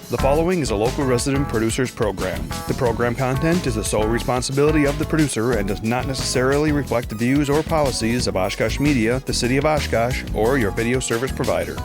The following is a local resident producer's program. The program content is the sole responsibility of the producer and does not necessarily reflect the views or policies of Oshkosh Media, the City of Oshkosh, or your video service provider.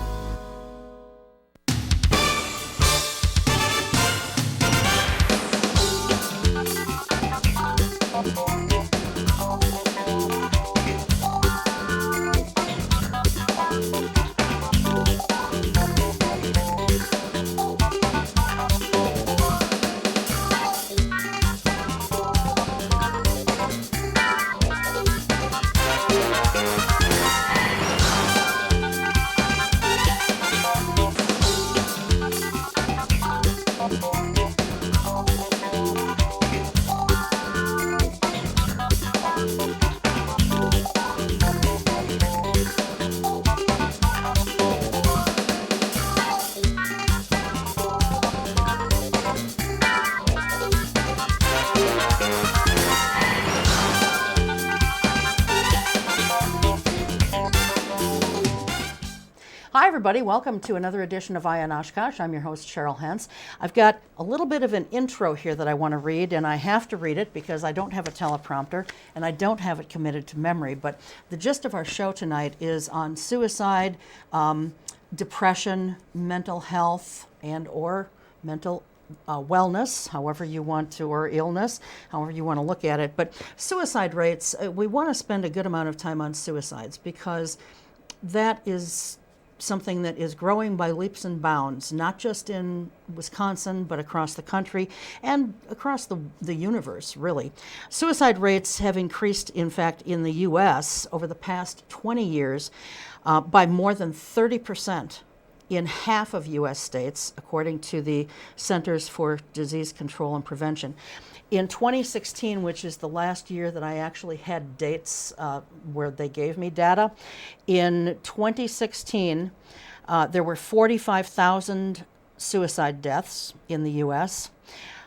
Hi everybody, welcome to another edition of Eye on Oshkosh. I'm your host Cheryl Hentz. I've got a little bit of an intro here that I want to read, and I have to read it because I don't have a teleprompter and I don't have it committed to memory. But the gist of our show tonight is on suicide, depression, mental health, and or mental wellness, however you want to, or illness, however you want to look at it. But suicide rates, we want to spend a good amount of time on suicides because that is something that is growing by leaps and bounds, not just in Wisconsin, but across the country and across the universe, really. Suicide rates have increased, in fact, in the U.S. over the past 20 years by more than 30% in half of U.S. states, according to the Centers for Disease Control and Prevention. In 2016, which is the last year that I actually had dates where they gave me data, in 2016, there were 45,000 suicide deaths in the U.S.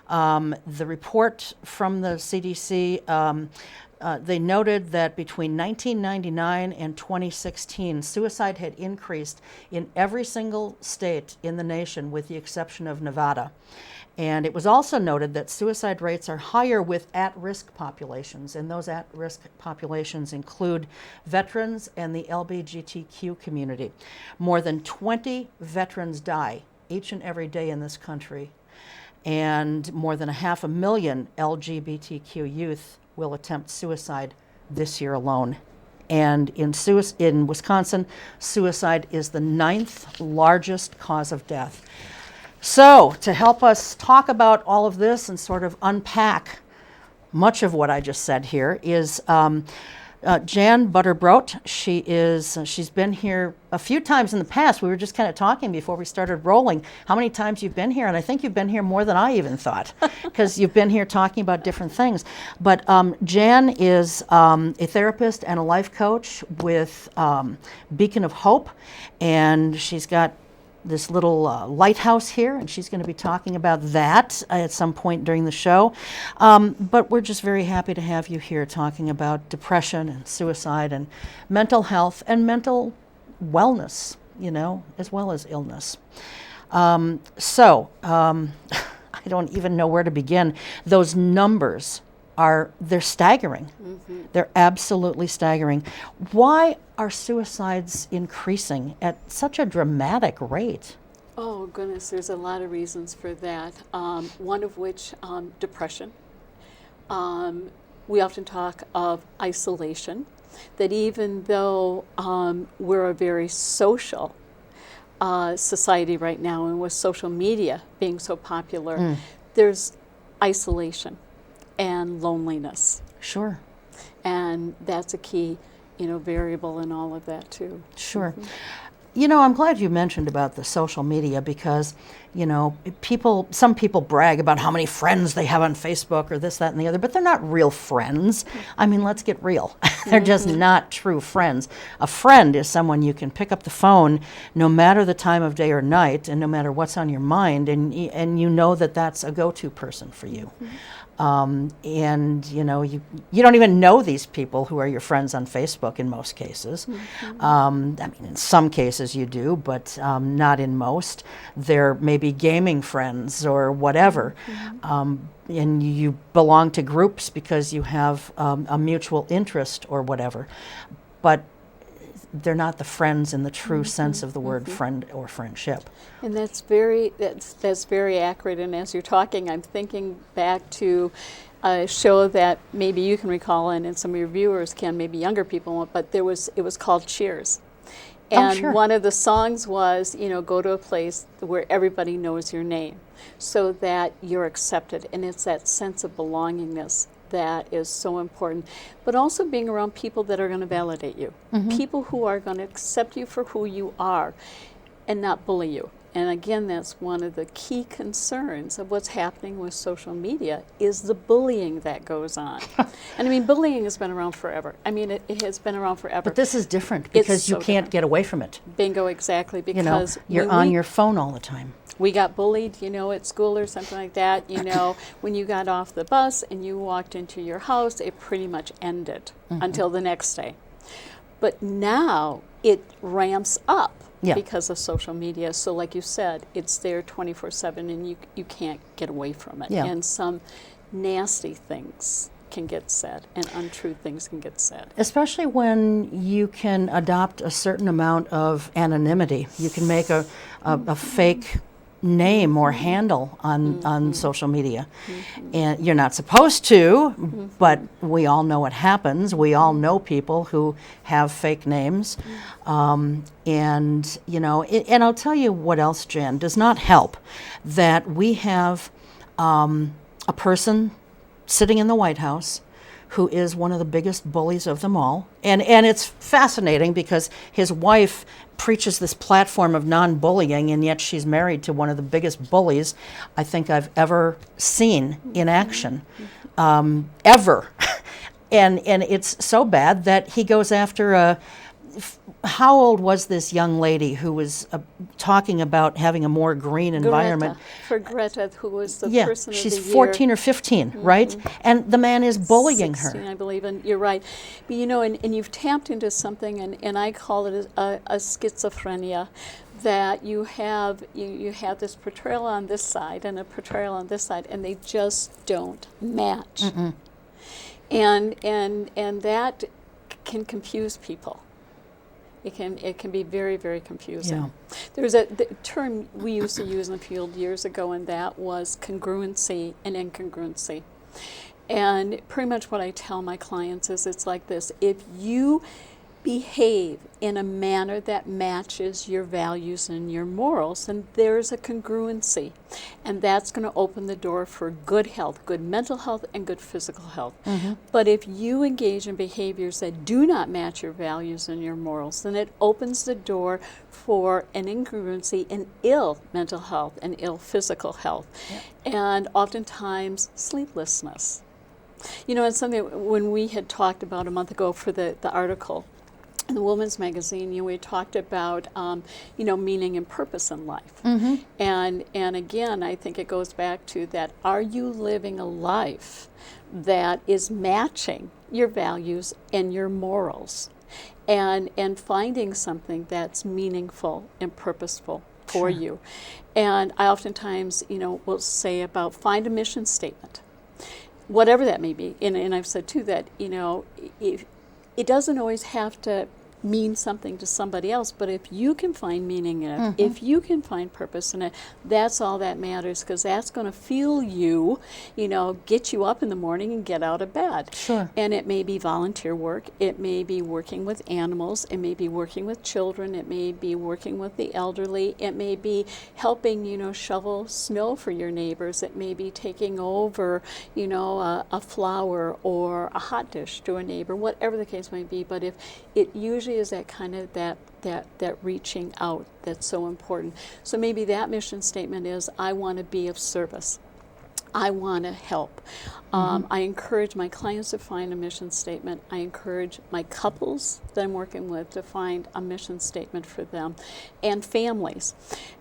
The report from the CDC, they noted that between 1999 and 2016, suicide had increased in every single state in the nation with the exception of Nevada. And it was also noted that suicide rates are higher with at-risk populations, and those at-risk populations include veterans and the LGBTQ community. More than 20 veterans die each and every day in this country, and more than 500,000 LGBTQ youth will attempt suicide this year alone. And in Wisconsin, suicide is the 9th largest cause of death. So, to help us talk about all of this and sort of unpack much of what I just said here is Jan Butterbrodt. She's been here a few times in the past. We were just kind of talking before we started rolling how many times you've been here, and I think you've been here more than I even thought because you've been here talking about different things. But Jan is a therapist and a life coach with Beacon of Hope, and she's got this little lighthouse here, and she's going to be talking about that at some point during the show. But we're just very happy to have you here talking about depression and suicide and mental health and mental wellness, as well as illness. I don't even know where to begin. Those numbers they're staggering. Mm-hmm. They're absolutely staggering. Why are suicides increasing at such a dramatic rate? Oh, goodness, there's a lot of reasons for that. One of which, depression. We often talk of isolation, that even though we're a very social society right now, and with social media being so popular, there's isolation and loneliness. Sure. And that's a key, variable in all of that too. Sure. Mm-hmm. I'm glad you mentioned about the social media because, some people brag about how many friends they have on Facebook or this, that, and the other, but they're not real friends. I mean, let's get real. They're just not true friends. A friend is someone you can pick up the phone no matter the time of day or night and no matter what's on your mind, and you know that that's a go-to person for you. And you don't even know these people who are your friends on Facebook in most cases. I mean, in some cases you do, but not in most. They're maybe gaming friends or whatever. And you belong to groups because you have a mutual interest or whatever. But they're not the friends in the true sense of the word friend or friendship. And that's very accurate. And as you're talking, I'm thinking back to a show that maybe you can recall, and some of your viewers can, maybe younger people won't, but it was called Cheers. And one of the songs was, go to a place where everybody knows your name so that you're accepted. And it's that sense of belongingness that is so important, but also being around people that are going to validate you, people who are going to accept you for who you are and not bully you. And again, that's one of the key concerns of what's happening with social media is the bullying that goes on. And I mean, bullying has been around forever. I mean, it has been around forever. But this is different because you can't get away from it. Bingo, exactly, because you're on your phone all the time. We got bullied, at school or something like that. When you got off the bus and you walked into your house, it pretty much ended until the next day. But now it ramps up because of social media. So like you said, it's there 24/7 and you can't get away from it. And some nasty things can get said and untrue things can get said. Especially when you can adopt a certain amount of anonymity. You can make a fake name or handle on social media. And you're not supposed to, but we all know it happens. We all know people who have fake names. And I'll tell you what else, Jan, does not help, that we have a person sitting in the White House who is one of the biggest bullies of them all. And it's fascinating because his wife preaches this platform of non-bullying, and yet she's married to one of the biggest bullies I think I've ever seen in action, ever. And it's so bad that he goes after how old was this young lady who was talking about having a more green environment? Greta, who was the person of the year. She's 14 or 15, right? And the man is bullying 16, her. I believe, and you're right. But and you've tapped into something, and I call it a schizophrenia, that you have this portrayal on this side and a portrayal on this side, and they just don't match. And that can confuse people. It can be very, very confusing. There's the term we used to use in the field years ago, and that was congruency and incongruency. And pretty much what I tell my clients is it's like this: if you behave in a manner that matches your values and your morals, then there's a congruency. And that's going to open the door for good health, good mental health, and good physical health. But if you engage in behaviors that do not match your values and your morals, then it opens the door for an incongruency in ill mental health and ill physical health. And oftentimes sleeplessness. And something when we had talked about a month ago for the article in the Woman's Magazine, we talked about, meaning and purpose in life. And again, I think it goes back to that, are you living a life that is matching your values and your morals? And finding something that's meaningful and purposeful for you. And I oftentimes, will say about find a mission statement, whatever that may be. And I've said too that, if it doesn't always have to mean something to somebody else, but if you can find meaning in it, if you can find purpose in it, that's all that matters, because that's going to fuel you, get you up in the morning and get out of bed. And it may be volunteer work, it may be working with animals, it may be working with children, it may be working with the elderly, it may be helping, shovel snow for your neighbors, it may be taking over, a flower or a hot dish to a neighbor, whatever the case may be. But if it usually is that kind of that reaching out that's so important. So maybe that mission statement is, I want to be of service. I want to help. I encourage my clients to find a mission statement. I encourage my couples that I'm working with to find a mission statement for them, and families.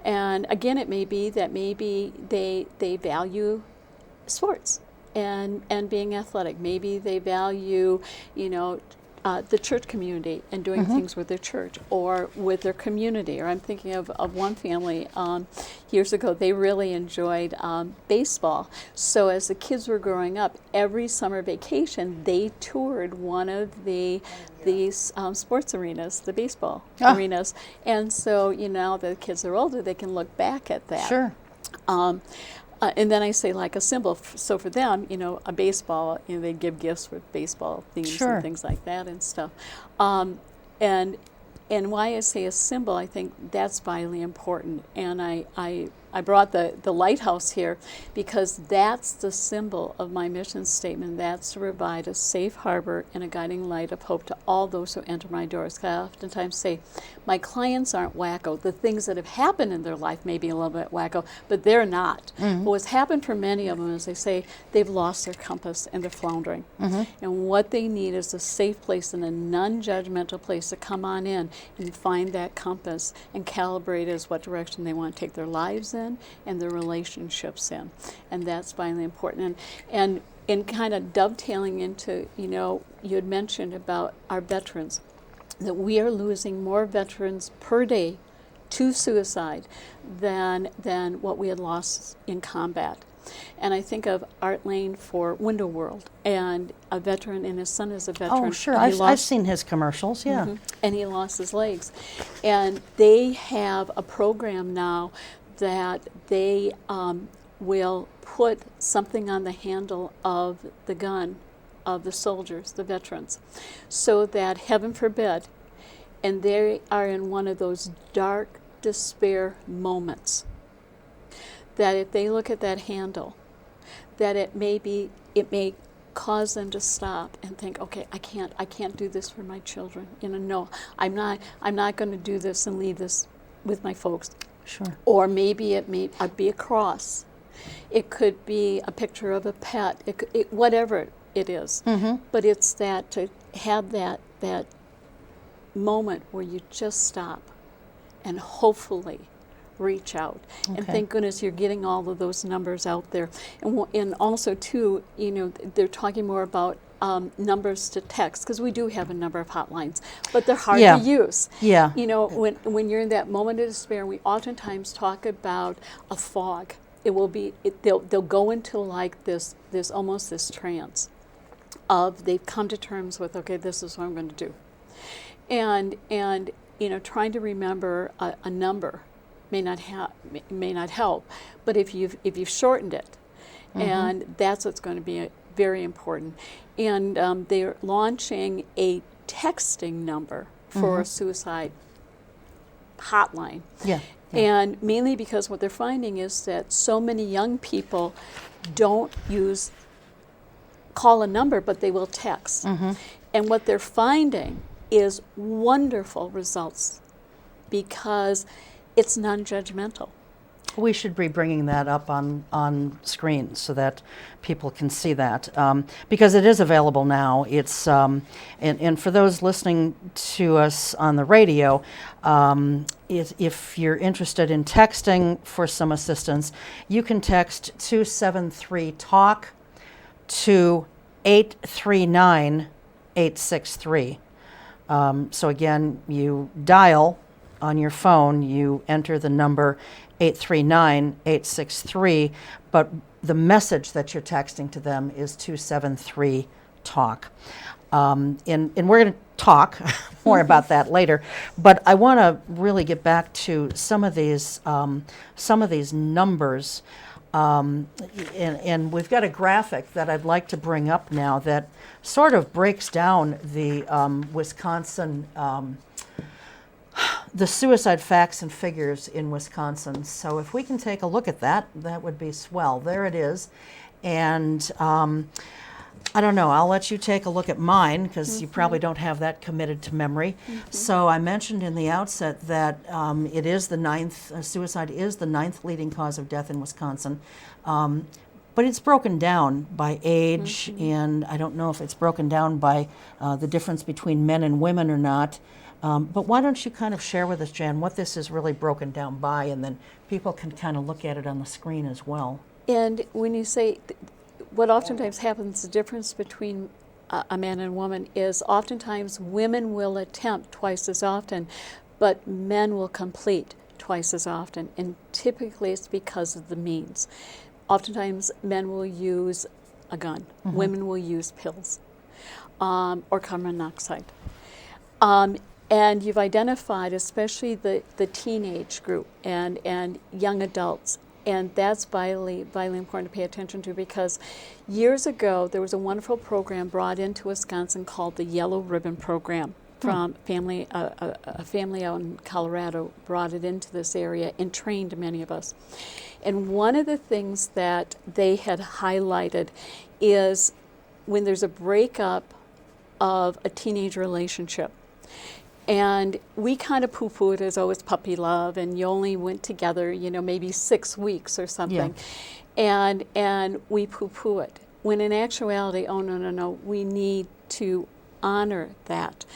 And again, it may be that maybe they value sports. and being athletic. Maybe they value, the church community and doing things with their church or with their community. Or I'm thinking of one family years ago, they really enjoyed baseball. So as the kids were growing up, every summer vacation, they toured one of these sports arenas, the baseball arenas. And so, now the kids are older, they can look back at that. Sure. And then I say like a symbol. So for them, a baseball, they give gifts with baseball themes Sure. and things like that and stuff. And why I say a symbol, I think that's vitally important. And I brought the lighthouse here because that's the symbol of my mission statement. That's to provide a safe harbor and a guiding light of hope to all those who enter my doors. I oftentimes say, my clients aren't wacko. The things that have happened in their life may be a little bit wacko, but they're not. But what's happened for many of them is they say they've lost their compass and they're floundering. And what they need is a safe place and a non-judgmental place to come on in and find that compass and calibrate as what direction they want to take their lives in and their relationships in. And that's finally important. And in kind of dovetailing into, you had mentioned about our veterans, that we are losing more veterans per day to suicide than what we had lost in combat. And I think of Art Lane for Window World, and a veteran, and his son is a veteran. Oh, sure. I've seen his commercials, yeah. And he lost his legs. And they have a program now that they will put something on the handle of the gun of the soldiers, the veterans, so that, heaven forbid, and they are in one of those dark despair moments, that if they look at that handle, that it may cause them to stop and think, okay, I can't do this for my children. No, I'm not going to do this and leave this with my folks. Sure. Or maybe it may be a cross. It could be a picture of a pet. Whatever it is. But it's that, to have that moment where you just stop and hopefully reach out. Okay. And thank goodness you're getting all of those numbers out there. And also too, they're talking more about numbers to text, because we do have a number of hotlines, but they're hard to use. Yeah. When you're in that moment of despair, we oftentimes talk about a fog. It will be, they'll go into like this almost this trance of they've come to terms with, okay, this is what I'm going to do. And trying to remember a number may not help, but if you've shortened it, and that's what's going to be very important. And they're launching a texting number for a suicide hotline. Yeah. And mainly because what they're finding is that so many young people don't call a number, but they will text. And what they're finding is wonderful results because it's non-judgmental. We should be bringing that up on screen so that people can see that, because it is available now. It's and for those listening to us on the radio, if you're interested in texting for some assistance, you can text 273-TALK to 839-863. So again, you dial on your phone, you enter the number 839-863, but the message that you're texting to them is 273-TALK. And we're going to talk more about that later, but I want to really get back to some of these numbers. And we've got a graphic that I'd like to bring up now that sort of breaks down the Wisconsin, the suicide facts and figures in Wisconsin. So if we can take a look at that, that would be swell. There it is. And I don't know, I'll let you take a look at mine because you probably don't have that committed to memory. So I mentioned in the outset that it is the ninth, suicide is the ninth leading cause of death in Wisconsin. But it's broken down by age, and I don't know if it's broken down by the difference between men and women or not. But why don't you kind of share with us, Jan, what this is really broken down by, and then people can kind of look at it on the screen as well. And when you say what oftentimes happens, the difference between a man and a woman is oftentimes women will attempt twice as often, but men will complete twice as often, and typically it's because of the means. Oftentimes men will use a gun, women will use pills, or carbon monoxide. And you've identified especially the teenage group and young adults, and that's vitally important to pay attention to, because years ago there was a wonderful program brought into Wisconsin called the Yellow Ribbon Program. From a family out in Colorado brought it into this area and trained many of us. And one of the things that they had highlighted is when there's a breakup of a teenage relationship. And we kind of poo-poo it as, oh, it's puppy love, and you only went together, maybe 6 weeks or something. Yeah. And we poo-poo it. When in actuality, oh, no, we need to honor that.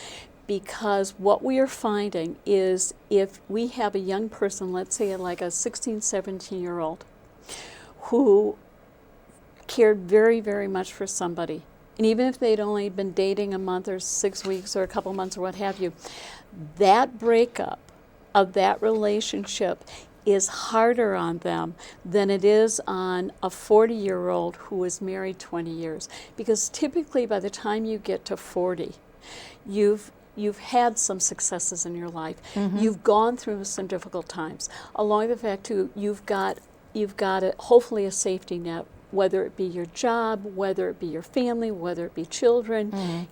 Because what we are finding is if we have a young person, let's say like a 16, 17-year-old, who cared very, very much for somebody, and even if they'd only been dating a month or 6 weeks or a couple months or what have you, that breakup of that relationship is harder on them than it is on a 40-year-old who was married 20 years. Because typically by the time you get to 40, you've had some successes in your life. You've gone through some difficult times. Along with the fact too, you've got hopefully a safety net, whether it be your job, whether it be your family, whether it be children,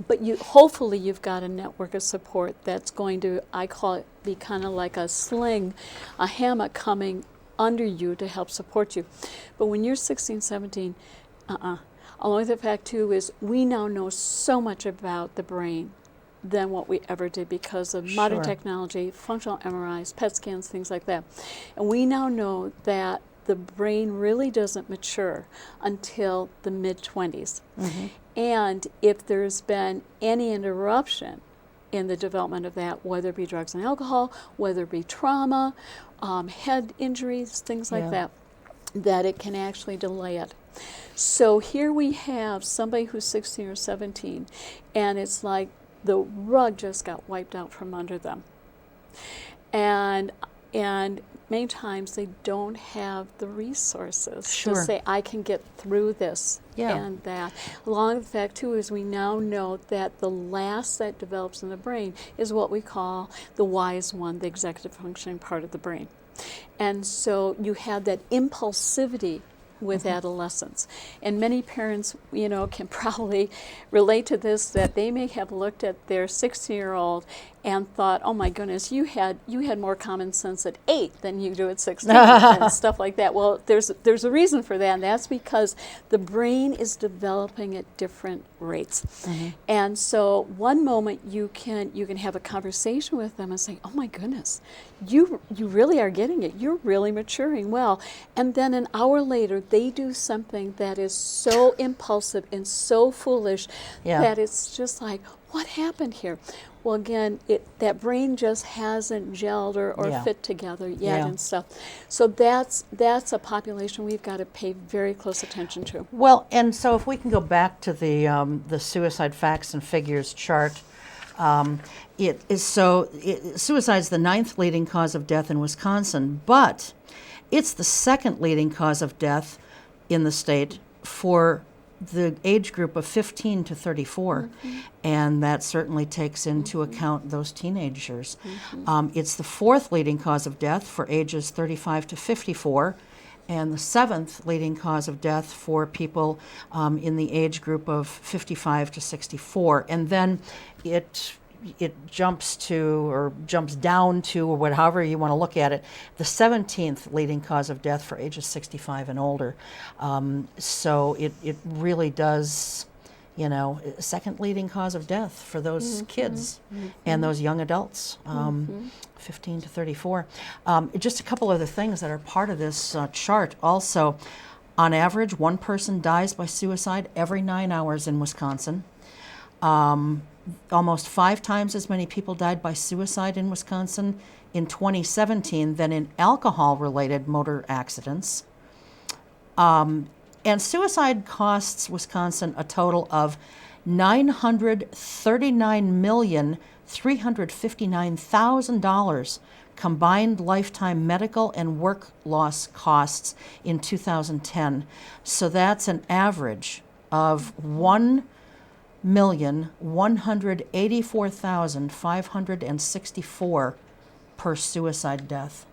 but hopefully you've got a network of support that's going to, I call it, be kind of like a sling, a hammock coming under you to help support you. But when you're 16, 17, Along with the fact, too, is we now know so much about the brain than what we ever did because of modern technology, functional MRIs, PET scans, things like that. And we now know that the brain really doesn't mature until the mid-20s. And if there's been any interruption in the development of that, whether it be drugs and alcohol, whether it be trauma, head injuries, things like that, that it can actually delay it. So here we have somebody who's 16 or 17, and it's like the rug just got wiped out from under them. And many times they don't have the resources to say, I can get through this and that. Along with the fact, too, is we now know that the last that develops in the brain is what we call the wise one, the executive functioning part of the brain. And so you have that impulsivity with adolescence. And many parents, can probably relate to this, that they may have looked at their 16-year-old and thought, oh my goodness, you had more common sense at 8 than you do at 16 and stuff like that. Well, there's a reason for that, and that's because the brain is developing at different rates. And so one moment you can have a conversation with them and say, oh my goodness, you really are getting it. You're really maturing well. And then an hour later, they do something that is so impulsive and so foolish that it's just like, what happened here? Well, again, that brain just hasn't gelled or fit together yet and stuff. So that's a population we've got to pay very close attention to. Well, and so if we can go back to the suicide facts and figures chart, suicide's the 9th leading cause of death in Wisconsin, but it's the 2nd leading cause of death in the state for the age group of 15 to 34, and that certainly takes into account those teenagers. It's the 4th leading cause of death for ages 35 to 54, and the 7th leading cause of death for people in the age group of 55 to 64. And then it jumps down to, or however you want to look at it, the 17th leading cause of death for ages 65 and older. So it really does, 2nd leading cause of death for those kids and those young adults, 15 to 34. Just a couple other things that are part of this chart also. On average, one person dies by suicide every 9 hours in Wisconsin. Almost 5 times as many people died by suicide in Wisconsin in 2017 than in alcohol-related motor accidents. And suicide costs Wisconsin a total of $939,359,000 combined lifetime medical and work loss costs in 2010. So that's an average of $1,184,564 per suicide death.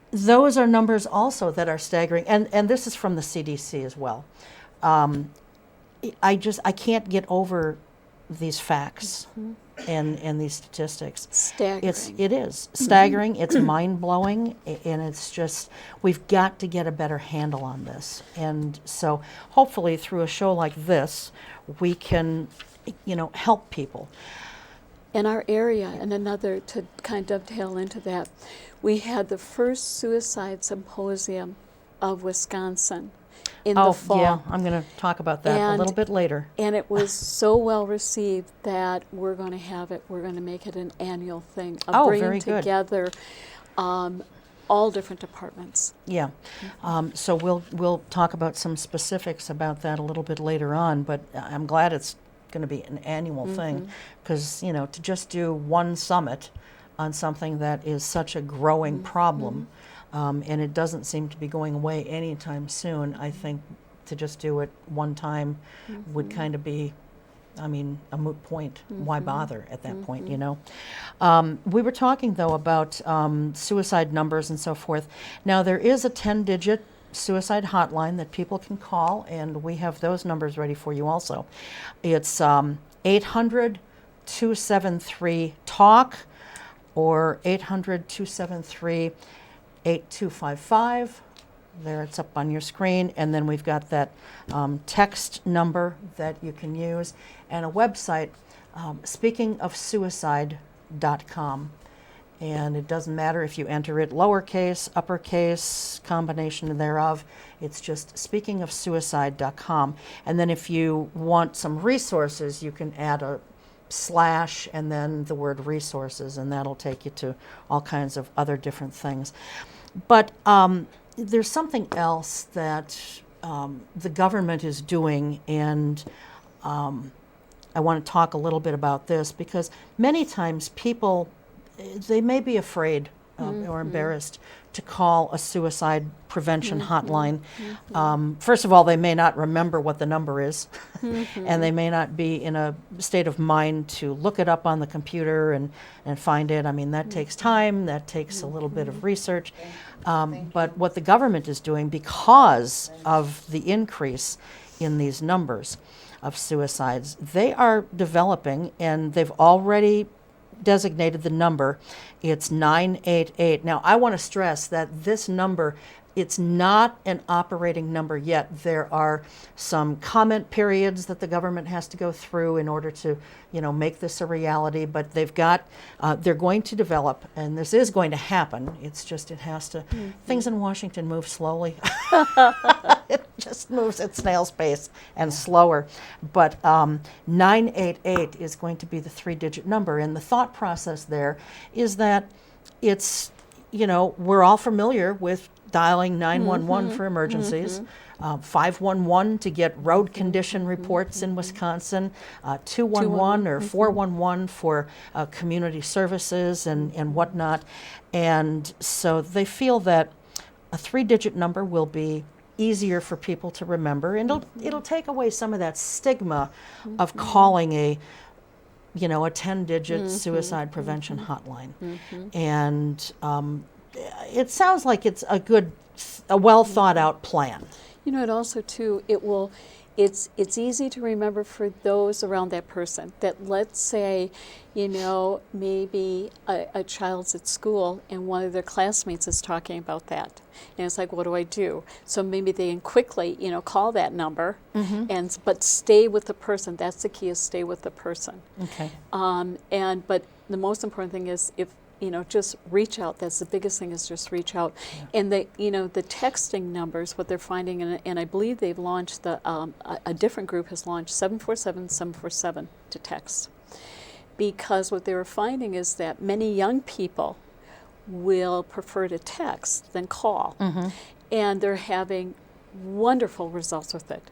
Those are numbers also that are staggering, and this is from the CDC as well. I can't get over these facts and these statistics. Staggering. It is staggering. It's mind-blowing, and it's just, we've got to get a better handle on this. And so hopefully through a show like this, we can, help people. In our area, and another to kind of dovetail into that, we had the first suicide symposium of Wisconsin in the fall. Yeah, I'm going to talk about that a little bit later. And it was so well received that we're going to have it, we're going to make it an annual thing of bringing very good. together all different departments. Yeah, so we'll talk about some specifics about that a little bit later on, but I'm glad it's going to be an annual thing, because to just do one summit on something that is such a growing problem, and it doesn't seem to be going away anytime soon, I think to just do it one time would kind of be, a moot point. Why bother at that point, We were talking, though, about suicide numbers and so forth. Now, there is a 10-digit suicide hotline that people can call, and we have those numbers ready for you also. It's 800-273-TALK or 800-273-8255. There, it's up on your screen, and then we've got that text number that you can use, and a website, speakingofsuicide.com. And it doesn't matter if you enter it lowercase, uppercase, combination thereof. It's just speakingofsuicide.com. And then if you want some resources, you can add a / and then the word resources, and that'll take you to all kinds of other different things. But there's something else that the government is doing, and I want to talk a little bit about this, because many times people, they may be afraid or embarrassed to call a suicide prevention hotline. First of all, they may not remember what the number is, and they may not be in a state of mind to look it up on the computer and find it. That takes time, that takes a little bit of research. But what the government is doing, because of the increase in these numbers of suicides, they are developing, and they've already designated the number. It's 988. Now, I want to stress that this number, it's not an operating number yet. There are some comment periods that the government has to go through in order to, make this a reality. But they've got, they're going to develop, and this is going to happen. It's just, it has to, things in Washington move slowly. It just moves at snail's pace and slower. But 988 is going to be the 3-digit number. And the thought process there is that it's, we're all familiar with dialing 911 for emergencies, 511 to get road condition reports in Wisconsin, 211 or 411 for community services and whatnot. And so they feel that a 3-digit number will be easier for people to remember, and it'll take away some of that stigma of calling a 10-digit suicide prevention hotline. And it sounds like it's a well thought out plan. It also too, it's easy to remember for those around that person. That, let's say, maybe a child's at school and one of their classmates is talking about that. And it's like, what do I do? So maybe they can quickly, call that number, but stay with the person. That's the key, is stay with the person. Okay. But the most important thing is, if just reach out. That's the biggest thing, is just reach out. Yeah. And the texting numbers, what they're finding, and I believe they've launched a different group has launched 747-747 to text. Because what they were finding is that many young people will prefer to text than call. And they're having wonderful results with it.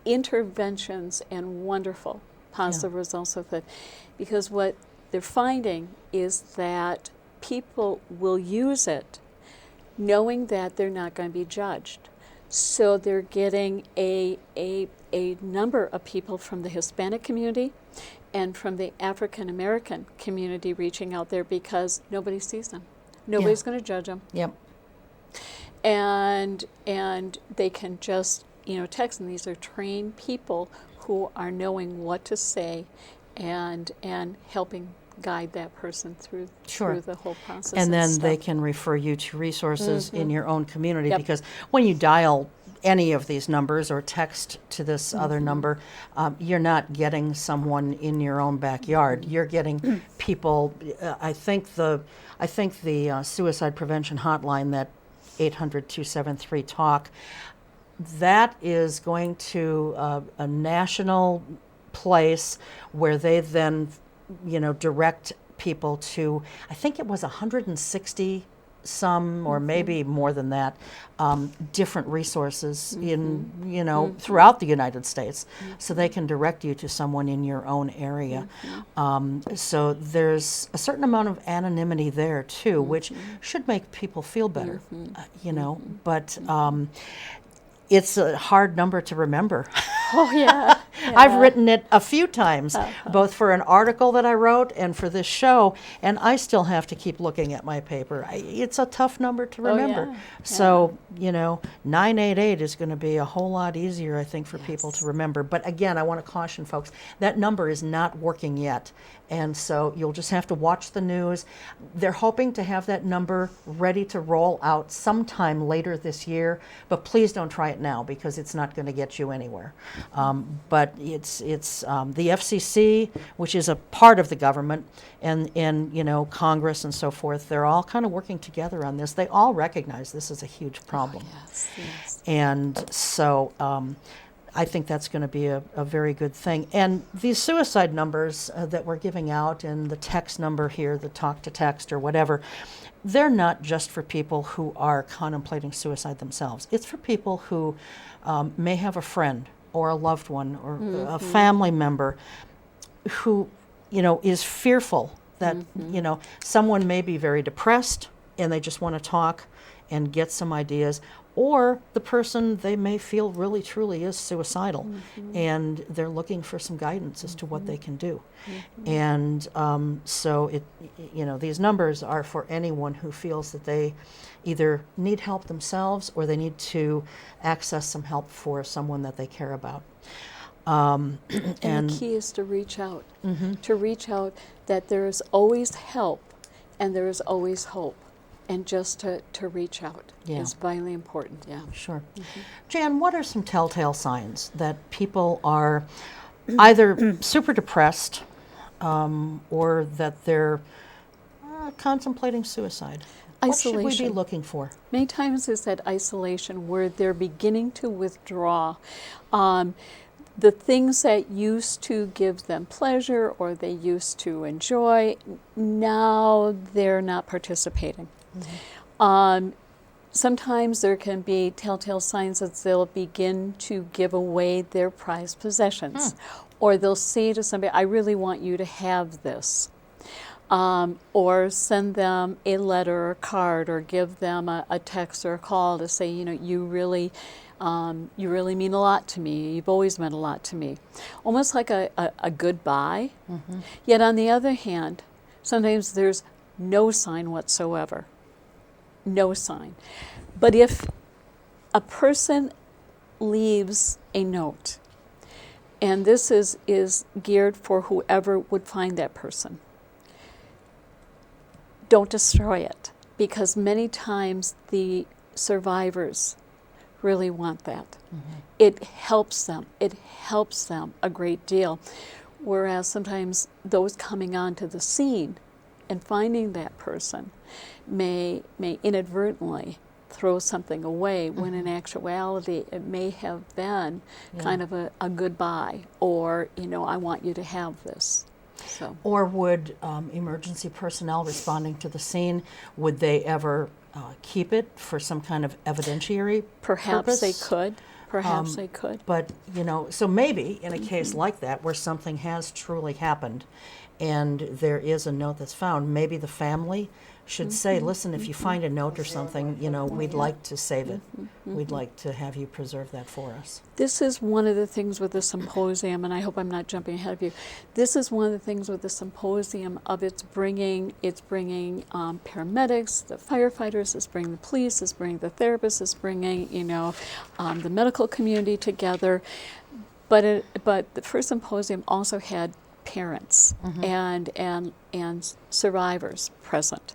Interventions and wonderful positive results with it. Because what they're finding is that people will use it knowing that they're not going to be judged. So they're getting a number of people from the Hispanic community and from the African American community reaching out there because nobody sees them. Nobody's going to judge them. Yep. And they can just, text, and these are trained people who are knowing what to say and helping guide that person through the whole process. And then stuff. they can refer you to resources in your own community, Yep. because when you dial any of these numbers or text to this other number, you're not getting someone in your own backyard. You're getting people. I think the suicide prevention hotline, that 800-273-TALK, that is going to a national place where they then direct people to, I think it was 160 some, or maybe more than that, different resources in, throughout the United States, so they can direct you to someone in your own area. So there's a certain amount of anonymity there too, which should make people feel better, but it's a hard number to remember. Oh, yeah. I've written it a few times, both for an article that I wrote and for this show, and I still have to keep looking at my paper. It's a tough number to remember. Yeah. So, 988 is going to be a whole lot easier, I think, for people to remember. But again, I want to caution folks, that number is not working yet. And so you'll just have to watch the news. They're hoping to have that number ready to roll out sometime later this year, but please don't try it now because it's not going to get you anywhere. But it's the FCC, which is a part of the government, and Congress and so forth. They're all kind of working together on this. They all recognize this is a huge problem. Oh, yes. And so I think that's going to be a very good thing. And these suicide numbers that we're giving out, and the text number here, the talk to text or whatever, they're not just for people who are contemplating suicide themselves. It's for people who may have a friend or a loved one or a family member who, is fearful that, someone may be very depressed and they just want to talk and get some ideas, or the person they may feel really truly is suicidal and they're looking for some guidance as to what they can do. And so these numbers are for anyone who feels that they either need help themselves or they need to access some help for someone that they care about. And the key is to reach out, that there is always help and there is always hope. And just to reach out is vitally important, Sure. Jan, what are some telltale signs that people are either super depressed or that they're contemplating suicide? Isolation. What should we be looking for? Many times it's that isolation where they're beginning to withdraw. The things that used to give them pleasure or they used to enjoy, now they're not participating. Sometimes there can be telltale signs that they'll begin to give away their prized possessions. Or they'll say to somebody, I really want you to have this. Or send them a letter or a card or give them a text or a call to say, you really mean a lot to me. You've always meant a lot to me. Almost like a goodbye. Yet on the other hand, sometimes there's no sign whatsoever. No sign. But if a person leaves a note, and this is geared for whoever would find that person, don't destroy it, because many times the survivors really want that. It helps them. It helps them a great deal. Whereas sometimes those coming onto the scene and finding that person may inadvertently throw something away when in actuality it may have been kind of a goodbye, or I want you to have this. So. Or would emergency personnel responding to the scene, would they ever keep it for some kind of evidentiary Perhaps purpose? they could. Perhaps they could. But, so maybe in a case like that where something has truly happened and there is a note that's found, maybe the family should say, listen, if you find a note or something, we'd like to save it. We'd like to have you preserve that for us. This is one of the things with the symposium, and I hope I'm not jumping ahead of you. This is one of the things with the symposium of it's bringing paramedics, the firefighters, it's bringing the police, it's bringing the therapists, it's bringing the medical community together. But the first symposium also had parents and survivors present,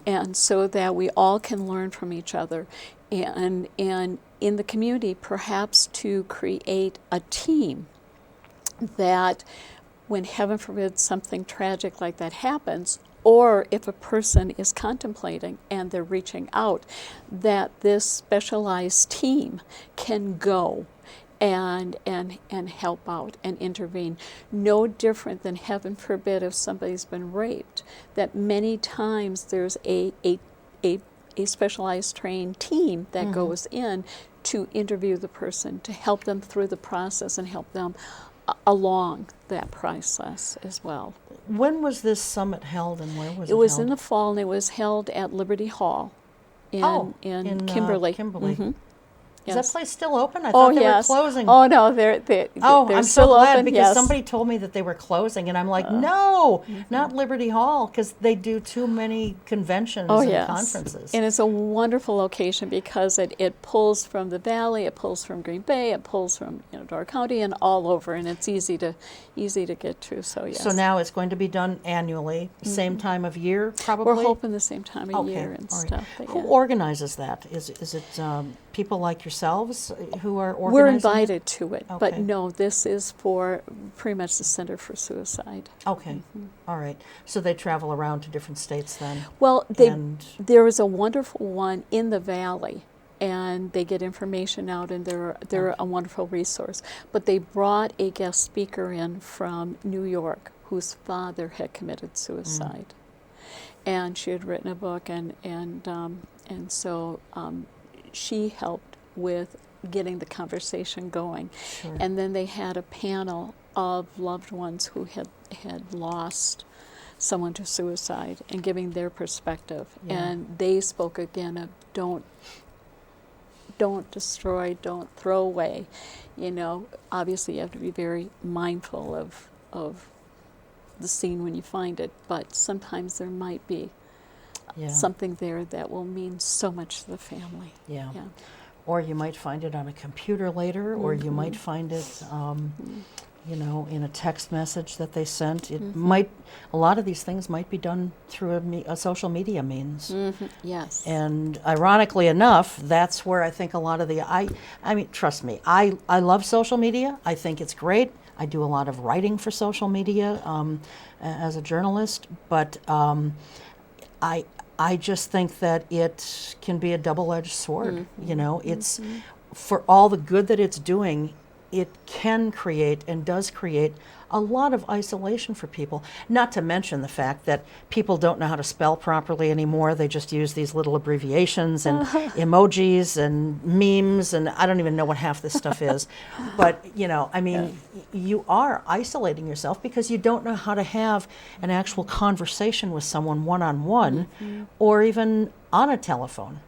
and so that we all can learn from each other, and in the community perhaps to create a team that when heaven forbid something tragic like that happens, or if a person is contemplating and they're reaching out, that this specialized team can go and help out and intervene. No different than heaven forbid if somebody's been raped, that many times there's a specialized trained team that goes in to interview the person, to help them through the process and help them along that process as well. When was this summit held and where was it It was held? in the fall, and it was held at Liberty Hall in Kimberly. Kimberly. Mhm. Is Yes. that place still open? I thought they were closing. Oh no, they're I'm still so glad open. because Yes. somebody told me that they were closing, and I'm like, no, not Liberty Hall, because they do too many conventions and yes. conferences. And it's a wonderful location because it pulls from the valley, it pulls from Green Bay, it pulls from Door County and all over, and it's easy to get to. So yes. So now it's going to be done annually, same time of year, probably. we're hoping the same time of year and all right. stuff. But Who yeah. organizes that? Is it people like yourselves who are organizing? We're it? invited to it, but Okay. no, this is for pretty much the Center for Suicide. Okay, all right. So they travel around to different states then? Well, And- there is a wonderful one in the valley, and they get information out, and they're a wonderful resource. But they brought a guest speaker in from New York whose father had committed suicide, and she had written a book, and so she helped with getting the conversation going. Sure. And then they had a panel of loved ones who had lost someone to suicide and giving their perspective. Yeah. And they spoke again of don't destroy, don't throw away. Obviously you have to be very mindful of the scene when you find it, but sometimes there might be something there that will mean so much to the family. Yeah. Yeah. Or you might find it on a computer later, or you might find it, in a text message that they sent. It might. A lot of these things might be done through a social media means. Yes. And ironically enough, that's where I think a lot of I mean, trust me, I love social media. I think it's great. I do a lot of writing for social media as a journalist, but I just think that it can be a double-edged sword. It's for all the good that it's doing, it can create and does create a lot of isolation for people. Not to mention the fact that people don't know how to spell properly anymore. They just use these little abbreviations and emojis and memes, and I don't even know what half this stuff is. But, you are isolating yourself because you don't know how to have an actual conversation with someone one-on-one or even on a telephone.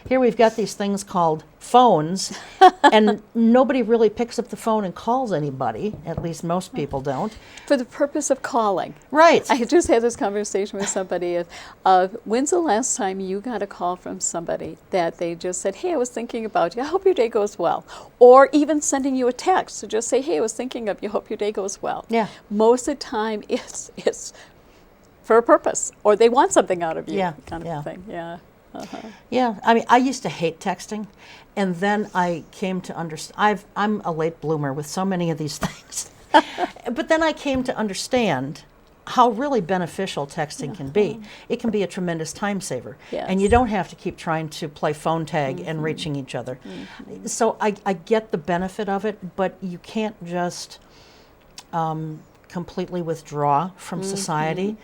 Here we've got these things called phones, and nobody really picks up the phone and calls anybody, at least most people don't. For the purpose of calling. Right. I just had this conversation with somebody of when's the last time you got a call from somebody that they just said, hey, I was thinking about you, I hope your day goes well. Or even sending you a text to just say, hey, I was thinking of you, hope your day goes well. Yeah. Most of the time it's for a purpose, or they want something out of you, Yeah, kind of thing. Yeah. Yeah, I mean, I used to hate texting, and then I came to understand. I'm a late bloomer with so many of these things, but then I came to understand how really beneficial texting can be. It can be a tremendous time saver, and you don't have to keep trying to play phone tag and reaching each other. So I get the benefit of it, but you can't just completely withdraw from society,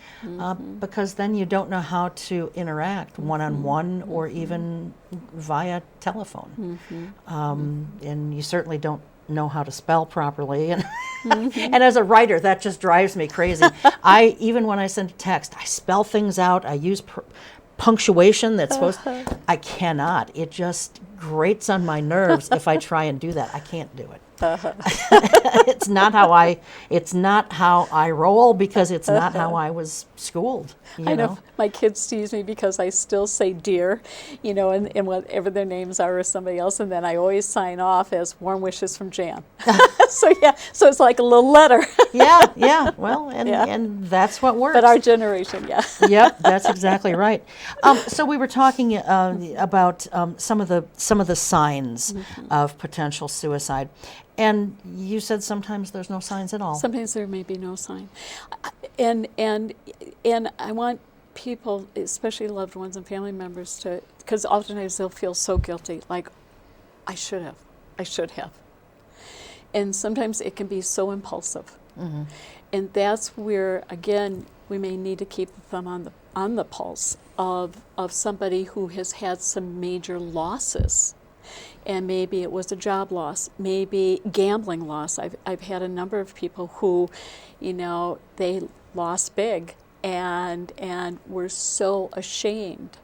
because then you don't know how to interact one-on-one or even via telephone. And you certainly don't know how to spell properly. And, and as a writer, that just drives me crazy. Even when I send a text, I spell things out. I use punctuation that's supposed I cannot. It just grates on my nerves if I try and do that. I can't do it. It's not how I roll, because it's not how I was schooled. I know my kids tease me because I still say dear, and whatever their names are or somebody else, and then I always sign off as warm wishes from Jan. So it's like a little letter. Yeah. Well, and that's what works. But our generation, Yep, that's exactly right. So we were talking about some of the signs of potential suicide. And you said sometimes there's no signs at all. Sometimes there may be no sign. And I want people, especially loved ones and family members, to, because oftentimes they'll feel so guilty, like, I should have. And sometimes it can be so impulsive. And that's where, again, we may need to keep the thumb on the pulse of somebody who has had some major losses. And maybe it was a job loss, maybe gambling loss. I've had a number of people who, they lost big and were so ashamed,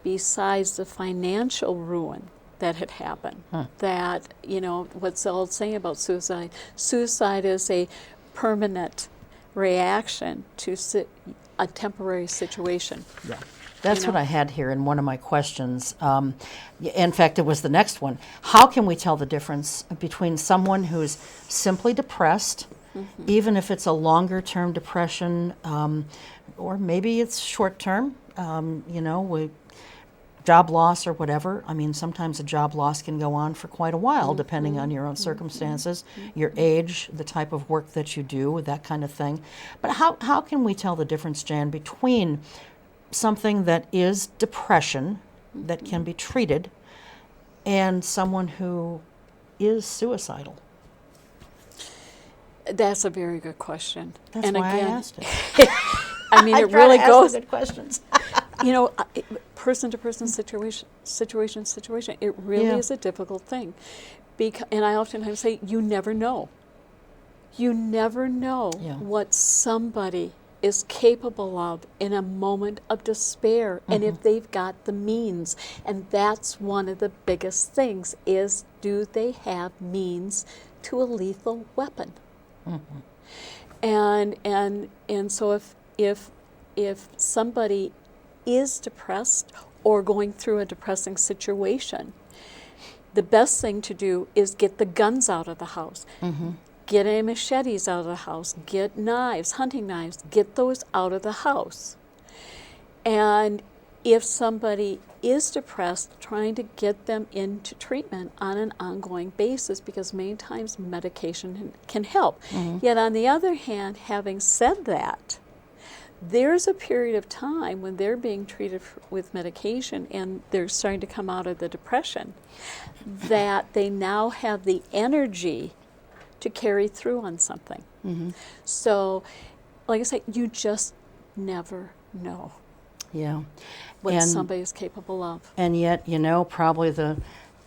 besides the financial ruin that had happened, that, what's the old saying about suicide? Suicide is a permanent reaction to a temporary situation. Yeah. That's what I had here in one of my questions. In fact, it was the next one. How can we tell the difference between someone who's simply depressed, even if it's a longer-term depression, or maybe it's short-term, job loss or whatever? I mean, sometimes a job loss can go on for quite a while, depending on your own circumstances, your age, the type of work that you do, that kind of thing. But how can we tell the difference, Jan, between something that is depression that can be treated and someone who is suicidal? That's a very good question. That's and why again, I asked it. I mean, it really goes. Good questions. Person to person, situation. It really is a difficult thing, and I oftentimes say, you never know. You never know what somebody is capable of in a moment of despair, and if they've got the means. And that's one of the biggest things, is, do they have means to a lethal weapon? And so if somebody is depressed or going through a depressing situation, the best thing to do is get the guns out of the house. Get any machetes out of the house, get knives, hunting knives, get those out of the house. And if somebody is depressed, trying to get them into treatment on an ongoing basis, because many times medication can help. Yet on the other hand, having said that, there's a period of time when they're being treated with medication and they're starting to come out of the depression, that they now have the energy to carry through on something. So, like I say, you just never know what somebody is capable of. And yet, probably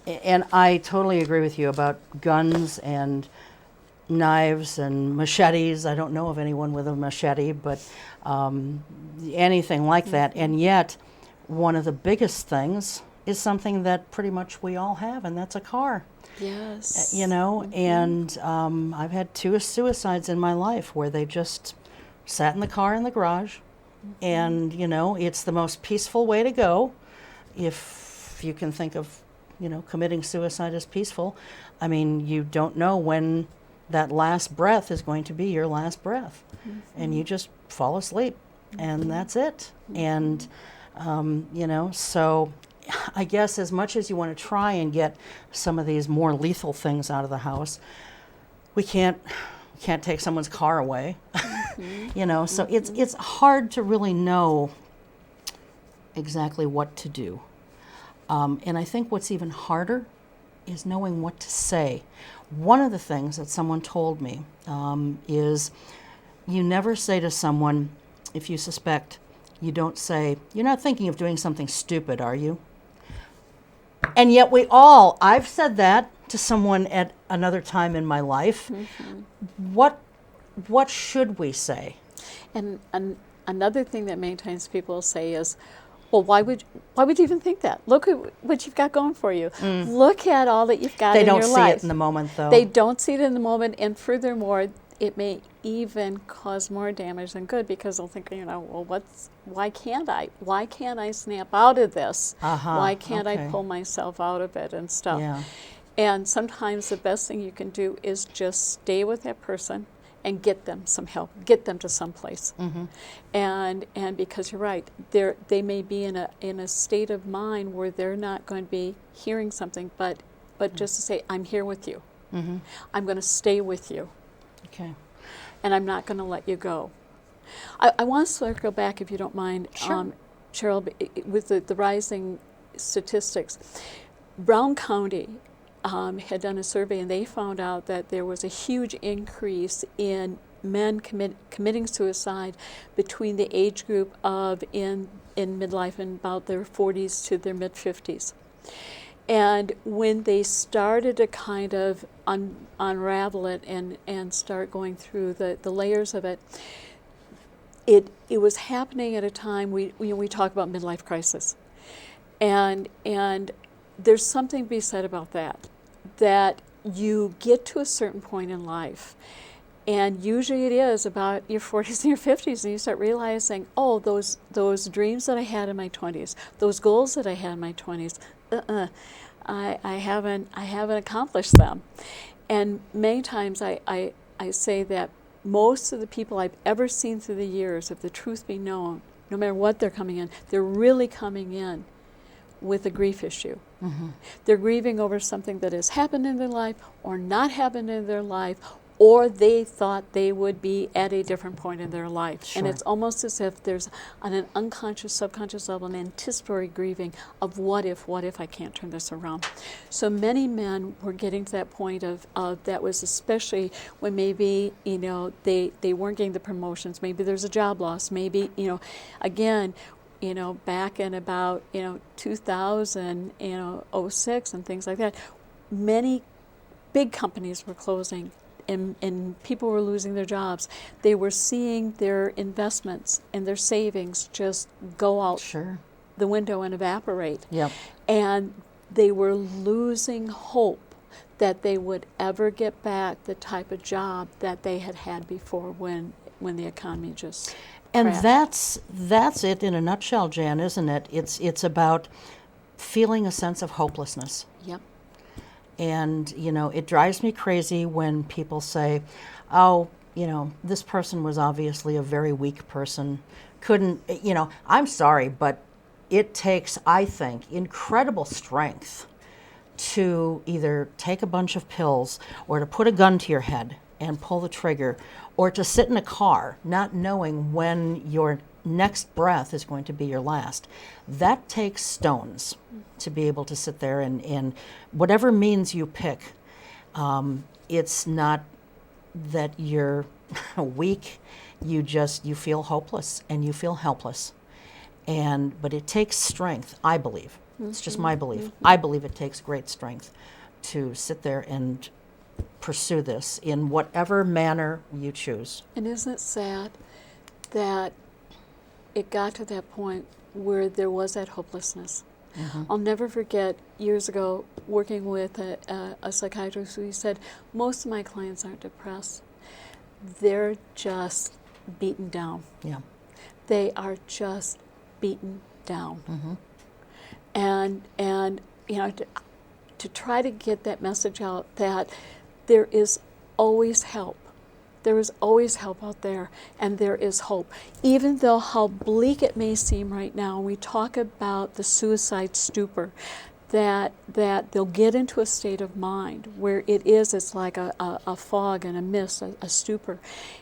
and I totally agree with you about guns and knives and machetes. I don't know of anyone with a machete, but anything like that. And yet, one of the biggest things is something that pretty much we all have, and that's a car. Yes. And I've had 2 suicides in my life where they just sat in the car in the garage, and, it's the most peaceful way to go, if you can think of, committing suicide as peaceful. I mean, you don't know when that last breath is going to be your last breath, and you just fall asleep, and that's it. And, so I guess as much as you want to try and get some of these more lethal things out of the house, we can't take someone's car away. So it's hard to really know exactly what to do. And I think what's even harder is knowing what to say. One of the things that someone told me is you never say to someone, if you suspect, you don't say, "You're not thinking of doing something stupid, are you?" And yet I've said that to someone at another time in my life. Mm-hmm. What should we say? And another thing that many times people say is, well, why would you even think that? Look at what you've got going for you. Look at all that you've got in your life. They don't see it in the moment, though. They don't see it in the moment, and furthermore, it may even cause more damage than good, because they'll think, well, why can't I? Why can't I snap out of this? Why can't I pull myself out of it and stuff? Yeah. And sometimes the best thing you can do is just stay with that person and get them some help, get them to some place. Mm-hmm. And because you're right, they may be in a state of mind where they're not going to be hearing something, but just to say, I'm here with you. Mm-hmm. I'm going to stay with you. Okay. And I'm not going to let you go. I want to circle back, if you don't mind, sure. Cheryl, with the rising statistics. Brown County had done a survey, and they found out that there was a huge increase in men committing suicide between the age group of in midlife and about their 40s to their mid-50s. And when they started to kind of unravel it and start going through the layers of it, it was happening at a time, we talk about midlife crisis. And there's something to be said about that you get to a certain point in life, and usually it is about your 40s and your 50s, and you start realizing, oh, those dreams that I had in my 20s, those goals that I had in my 20s, I haven't accomplished them. And many times I say that most of the people I've ever seen through the years, if the truth be known, no matter what they're coming in, they're really coming in with a grief issue. Mm-hmm. They're grieving over something that has happened in their life or not happened in their life, or they thought they would be at a different point in their life. Sure. And it's almost as if there's, on an unconscious, subconscious level, an anticipatory grieving of what if I can't turn this around. So many men were getting to that point of that was especially when maybe, they weren't getting the promotions, maybe there's a job loss, maybe, again, back in about, 2000, 06 and things like that, many big companies were closing. And people were losing their jobs. They were seeing their investments and their savings just go out the window and evaporate. Yep. And they were losing hope that they would ever get back the type of job that they had had before when the economy just crashed. That's it in a nutshell, Jan, isn't it? It's about feeling a sense of hopelessness. Yep. And, it drives me crazy when people say, oh, this person was obviously a very weak person. I'm sorry, but it takes, I think, incredible strength to either take a bunch of pills or to put a gun to your head and pull the trigger, or to sit in a car not knowing when your next breath is going to be your last. That takes stones to be able to sit there and whatever means you pick. It's not that you're weak, you feel hopeless and you feel helpless. But it takes strength, I believe. Mm-hmm. It's just my belief. Mm-hmm. I believe it takes great strength to sit there and pursue this in whatever manner you choose. And isn't it sad that it got to that point where there was that hopelessness? Mm-hmm. I'll never forget years ago working with a psychiatrist who said, most of my clients aren't depressed. They're just beaten down. Yeah. They are just beaten down. Mm-hmm. And to try to get that message out that there is always help. There is always help out there, and there is hope. Even though how bleak it may seem right now, we talk about the suicide stupor, that they'll get into a state of mind where it's like a fog and a mist, a stupor.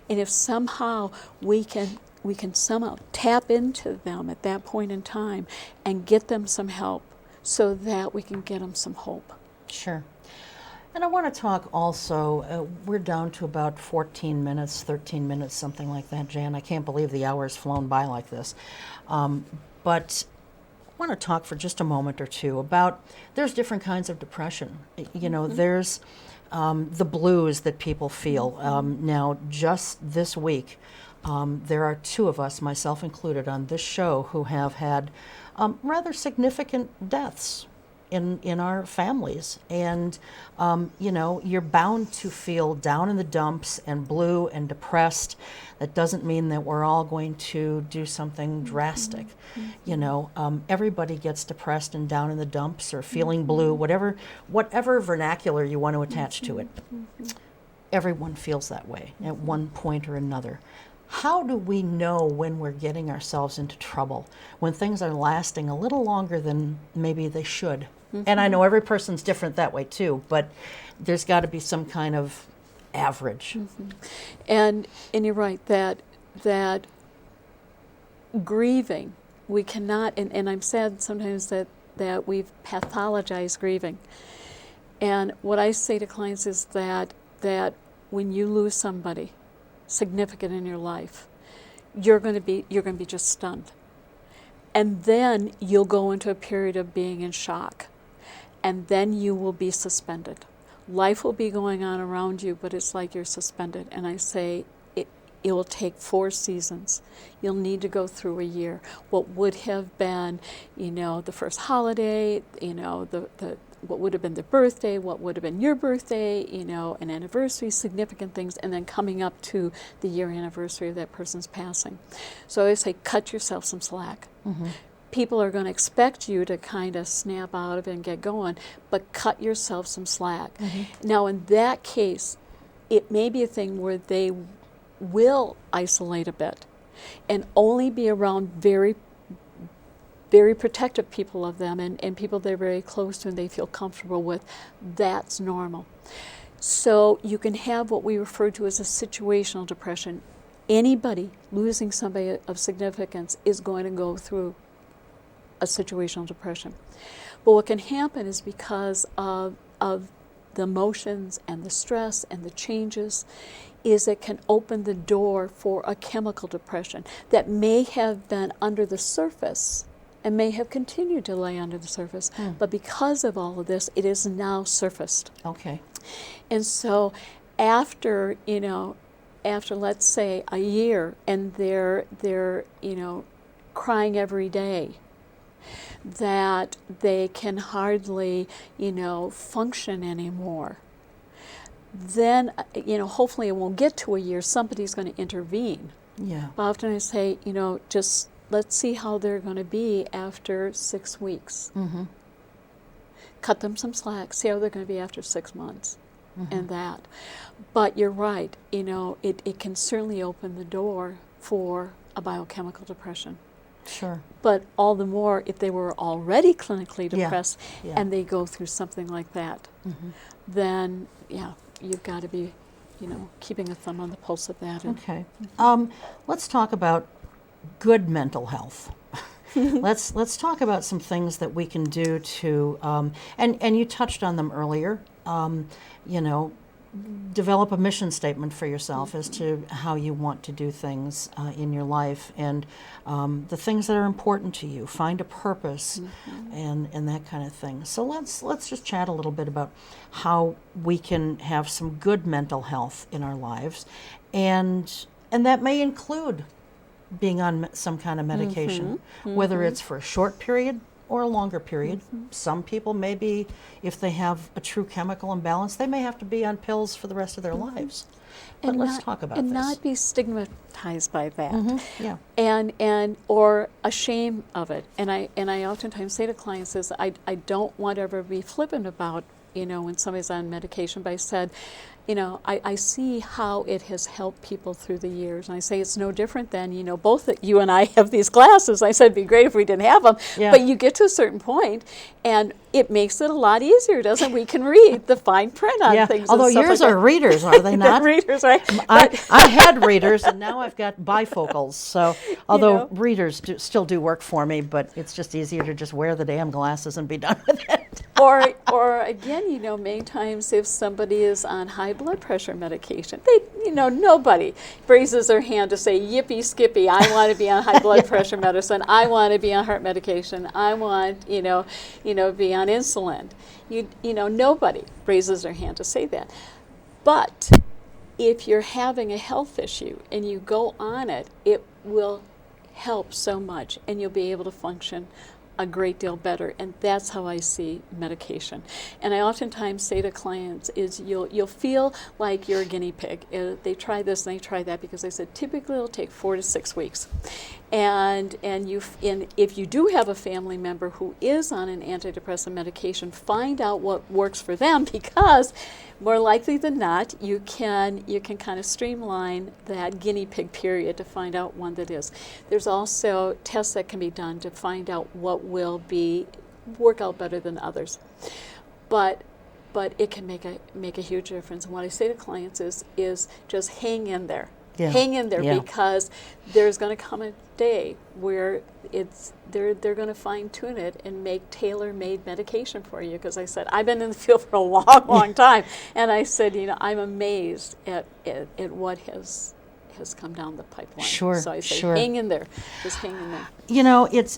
And if somehow we can somehow tap into them at that point in time and get them some help so that we can get them some hope. Sure. And I want to talk also, we're down to about 14 minutes, 13 minutes, something like that, Jan. I can't believe the hour's flown by like this. But I want to talk for just a moment or two about, there's different kinds of depression. You know, there's the blues that people feel. Now, just this week, there are two of us, myself included, on this show who have had rather significant deaths in our families. And, you know, you're bound to feel down in the dumps and blue and depressed. That doesn't mean that we're all going to do something drastic. You know, everybody gets depressed and down in the dumps or feeling blue, whatever vernacular you want to attach to it. Everyone feels that way at one point or another. How do we know when we're getting ourselves into trouble, when things are lasting a little longer than maybe they should? And I know every person's different that way too, but there's got to be some kind of average. And you're right that grieving, we cannot, and I'm sad sometimes that we've pathologized grieving. And what I say to clients is that when you lose somebody significant in your life, you're going to be just stunned. And then you'll go into a period of being in shock. And then you will be suspended. Life will be going on around you, but it's like you're suspended. And I say it will take 4 seasons. You'll need to go through a year. What would have been, you know, the first holiday, you know, what would have been the birthday, what would have been your birthday, you know, an anniversary, significant things, and then coming up to the year anniversary of that person's passing. So I always say, cut yourself some slack. People are going to expect you to kind of snap out of it and get going, but cut yourself some slack. Now, in that case, it may be a thing where they will isolate a bit and only be around very, very protective people of them and people they're very close to and they feel comfortable with. That's normal. So you can have what we refer to as a situational depression. Anybody losing somebody of significance is going to go through a situational depression. But what can happen is because of the emotions and the stress and the changes, is it can open the door for a chemical depression that may have been under the surface and may have continued to lay under the surface. But because of all of this, it is now surfaced. Okay. And so after, you know, after let's say a year and they're you know, crying every day, that they can hardly, you know, function anymore, then, you know, hopefully it won't get to a year. Somebody's going to intervene. Yeah. But often I say, you know, just let's see how they're going to be after 6 weeks. Cut them some slack. See how they're going to be after 6 months. And that. But you're right. You know, it can certainly open the door for a biochemical depression. Sure. But all the more if they were already clinically depressed Yeah. and they go through something like that, then, yeah, you've got to be, you know, keeping a thumb on the pulse of that. Okay. Let's talk about good mental health. Let's talk about some things that we can do to, and you touched on them earlier, you know, develop a mission statement for yourself as to how you want to do things in your life and the things that are important to you. Find a purpose and that kind of thing. So let's just chat a little bit about how we can have some good mental health in our lives, and that may include being on some kind of medication, whether it's for a short period or a longer period. Some people maybe, if they have a true chemical imbalance, they may have to be on pills for the rest of their lives. But let's talk about this. And not be stigmatized by that. Yeah. And or ashamed of it. And I oftentimes say to clients is I don't want to ever be flippant about, you know, when somebody's on medication, but I said, you know, I see how it has helped people through the years. And I say it's no different than, you know, both you and I have these glasses. I said it'd be great if we didn't have them. Yeah. But you get to a certain point, and it makes it a lot easier, doesn't it? We can read the fine print on things. Although and stuff yours like are readers, are they not? Readers, right? I had readers, and now I've got bifocals. So, although readers still do work for me, but it's just easier to just wear the damn glasses and be done with it. or again, many times if somebody is on high blood pressure medication, they, nobody raises their hand to say, yippee skippy, I want to be on high blood pressure medicine, I want to be on heart medication, I want, be on insulin. Nobody raises their hand to say that. But if you're having a health issue and you go on it, it will help so much, and you'll be able to function a great deal better. And that's how I see medication. And I oftentimes say to clients is you'll feel like you're a guinea pig. They try this and they try that, because they said typically it'll take 4 to 6 weeks. And if you do have a family member who is on an antidepressant medication, find out what works for them, because more likely than not, you can kind of streamline that guinea pig period to find out one that is. There's also tests that can be done to find out what will work out better than others. But it can make a huge difference. And what I say to clients is just hang in there. Yeah. Hang in there, Yeah. because there's going to come a day where they're going to fine tune it and make tailor-made medication for you. Because I said, I've been in the field for a long, long time, and I said, I'm amazed at what has come down the pipeline. Sure, So I say, sure. hang in there, just hang in there.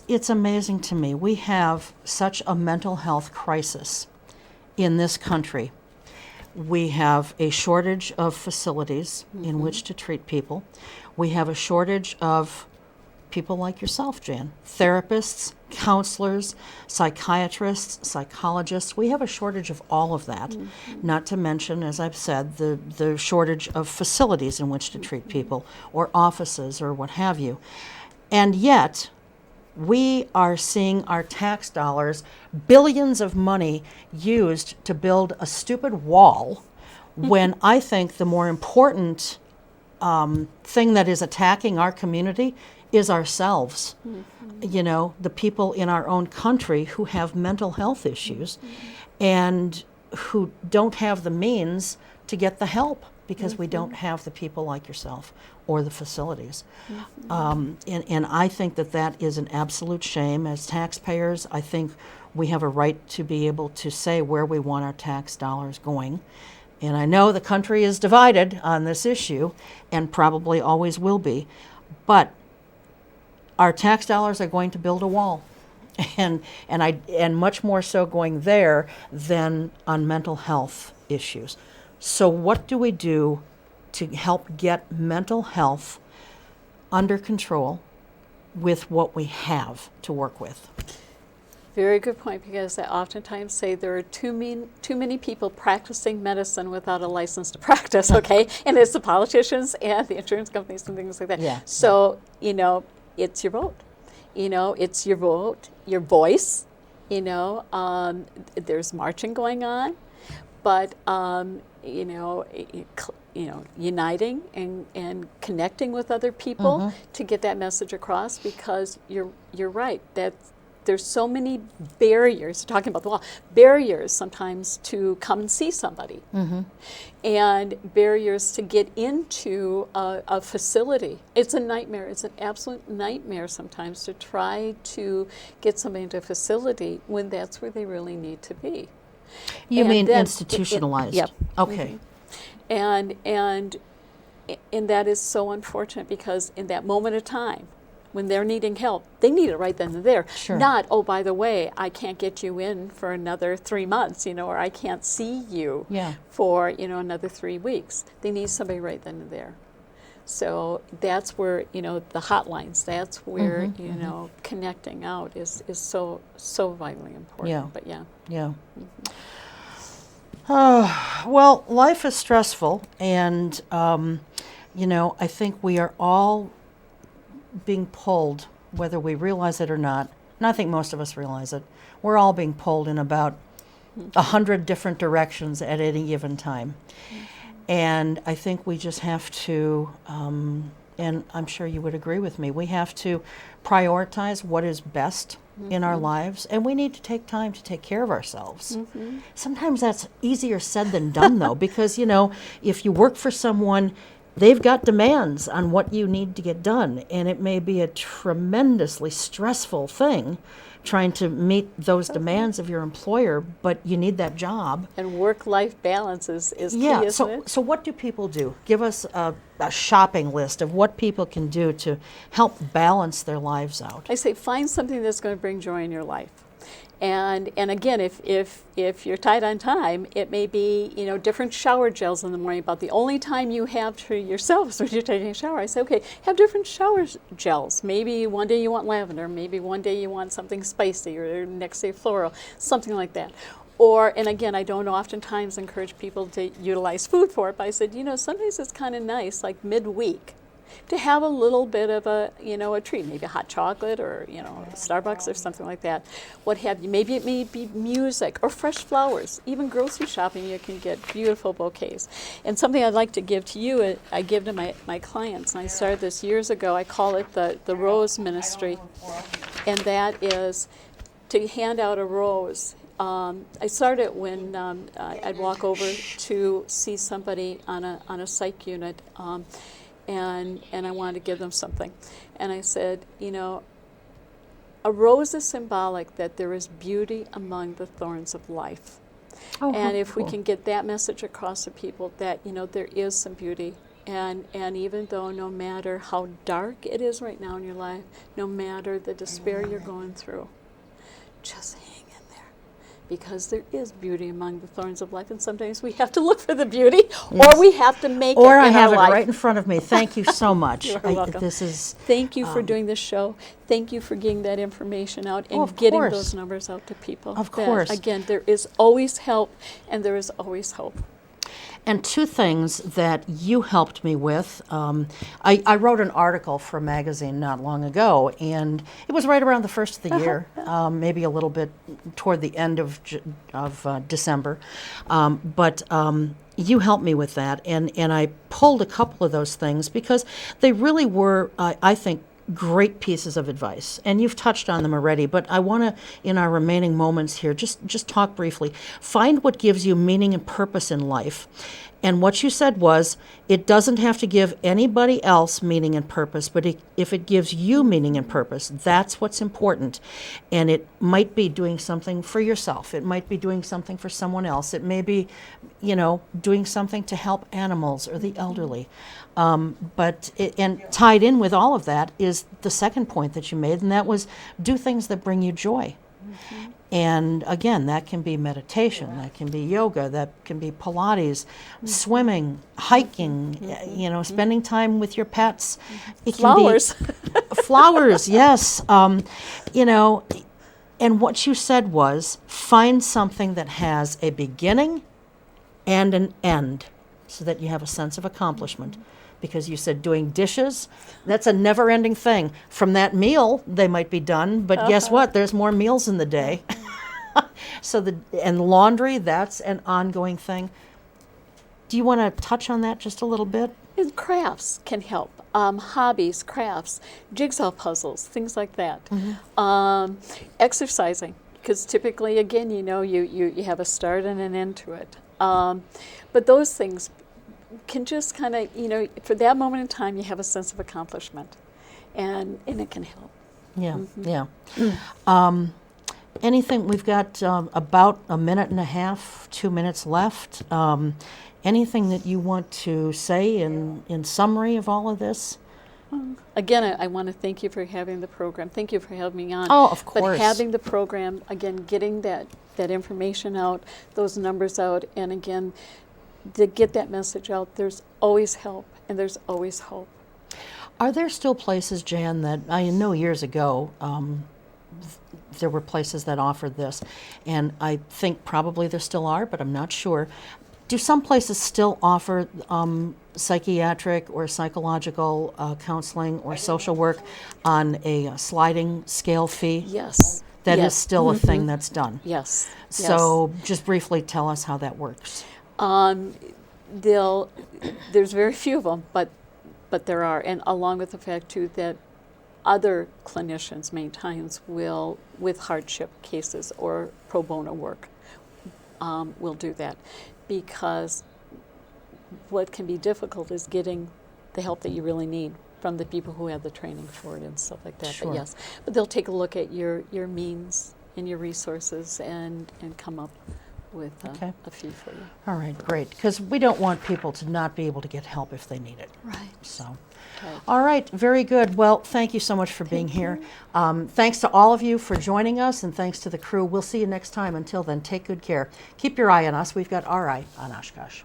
It's amazing to me. We have such a mental health crisis in this country. We have a shortage of facilities in which to treat people. We have a shortage of people like yourself, Jan, therapists, counselors, psychiatrists, psychologists. We have a shortage of all of that, not to mention, as I've said, the shortage of facilities in which to treat people, or offices, or what have you. And yet, we are seeing our tax dollars, billions of money, used to build a stupid wall, when I think the more important thing that is attacking our community is ourselves. The people in our own country who have mental health issues and who don't have the means to get the help, because we don't have the people like yourself or the facilities. And I think that is an absolute shame. As taxpayers, I think we have a right to be able to say where we want our tax dollars going. And I know the country is divided on this issue, and probably always will be, but our tax dollars are going to build a wall, and much more so going there than on mental health issues. So what do we do to help get mental health under control with what we have to work with? Very good point, because I oftentimes say there are too many people practicing medicine without a license to practice, okay? And it's the politicians and the insurance companies and things like that. Yeah. So, it's your vote. It's your vote, your voice. There's marching going on, but uniting and connecting with other people to get that message across, because you're right, that there's so many barriers, talking about the law, barriers sometimes to come and see somebody, and barriers to get into a facility. It's a nightmare. It's an absolute nightmare sometimes to try to get somebody into a facility when that's where they really need to be. You mean then institutionalized? Yep. Okay. And that is so unfortunate, because in that moment of time, when they're needing help, they need it right then and there. Sure. Not, oh, by the way, I can't get you in for another 3 months, or I can't see you for, another 3 weeks. They need somebody right then and there. So that's where, the hotlines, that's where, connecting out is so vitally important. Yeah. But yeah. Yeah. Well, life is stressful, and, I think we are all being pulled, whether we realize it or not, and I think most of us realize it, we're all being pulled in about 100 different directions at any given time. And I think we just have to, and I'm sure you would agree with me, we have to prioritize what is best in our lives, and we need to take time to take care of ourselves. Sometimes that's easier said than done, though, because, if you work for someone, they've got demands on what you need to get done, and it may be a tremendously stressful thing trying to meet those demands of your employer, but you need that job. And work-life balance is key, Yeah, isn't it? so what do people do? Give us a shopping list of what people can do to help balance their lives out. I say find something that's going to bring joy in your life. And again, if you're tight on time, it may be, different shower gels in the morning. About the only time you have to yourself is when you're taking a shower. I say, okay, have different shower gels. Maybe one day you want lavender, maybe one day you want something spicy, or next day floral, something like that. And again, I don't oftentimes encourage people to utilize food for it, but I said, sometimes it's kind of nice, like midweek, to have a little bit of a treat, maybe a hot chocolate or, Starbucks or something like that. What have you? Maybe it may be music or fresh flowers. Even grocery shopping, you can get beautiful bouquets. And something I'd like to give to you, I give to my clients, and I started this years ago. I call it the Rose Ministry, and that is to hand out a rose. I started when I'd walk over to see somebody on a psych unit, and I wanted to give them something. And I said, a rose is symbolic that there is beauty among the thorns of life. Oh, and if cool. we can get that message across to people that, there is some beauty. And even though no matter how dark it is right now in your life, no matter the despair you're going through, just hang in there. Because there is beauty among the thorns of life, and sometimes we have to look for the beauty, or we have to make it in our life. Or I have it right in front of me. Thank you so much. You're welcome. Thank you for doing this show. Thank you for getting that information out and getting those numbers out to people. Of course. Again, there is always help, and there is always hope. And two things that you helped me with. I wrote an article for a magazine not long ago, and it was right around the first of the year, maybe a little bit toward the end of December. But you helped me with that, and I pulled a couple of those things because they really were, I think, great pieces of advice, and you've touched on them already, but I want to, in our remaining moments here, just talk briefly. Find what gives you meaning and purpose in life. And what you said was, it doesn't have to give anybody else meaning and purpose, but if it gives you meaning and purpose, that's what's important. And it might be doing something for yourself. It might be doing something for someone else. It may be, doing something to help animals or the elderly. And tied in with all of that is the second point that you made, and that was do things that bring you joy. Mm-hmm. And again, that can be meditation, that can be yoga, that can be Pilates, swimming, hiking, spending time with your pets. It Flowers. Can be flowers, yes. And what you said was find something that has a beginning and an end so that you have a sense of accomplishment. Because you said doing dishes, that's a never-ending thing. From that meal, they might be done, but guess what? There's more meals in the day. And laundry, that's an ongoing thing. Do you want to touch on that just a little bit? And crafts can help. Hobbies, crafts, jigsaw puzzles, things like that. Mm-hmm. Exercising, because typically, again, you have a start and an end to it. But those things can just kind of, for that moment in time, you have a sense of accomplishment, and it can help. Yeah, yeah. Anything, we've got about a minute and a half, 2 minutes left. Anything that you want to say in summary of all of this? Again, I want to thank you for having the program. Thank you for having me on. Oh, of course. But having the program, again, getting that information out, those numbers out, and again, to get that message out, there's always help and there's always hope. Are there still places, Jan, that I know years ago there were places that offered this, and I think probably there still are, but I'm not sure. Do some places still offer psychiatric or psychological counseling or social work on a sliding scale fee? Yes. That is still a thing that's done? Yes. So just briefly tell us how that works. There's very few of them, but there are, and along with the fact too that other clinicians many times will, with hardship cases or pro bono work, will do that, because what can be difficult is getting the help that you really need from the people who have the training for it and stuff like that. Sure. But yes, but they'll take a look at your means and your resources and come up with Okay. a fee for you. All right, great. Because we don't want people to not be able to get help if they need it. Right. So, Right. all right, very good. Well, thank you so much for being here. Thanks to all of you for joining us, and thanks to the crew. We'll see you next time. Until then, take good care. Keep your eye on us. We've got our eye on Oshkosh.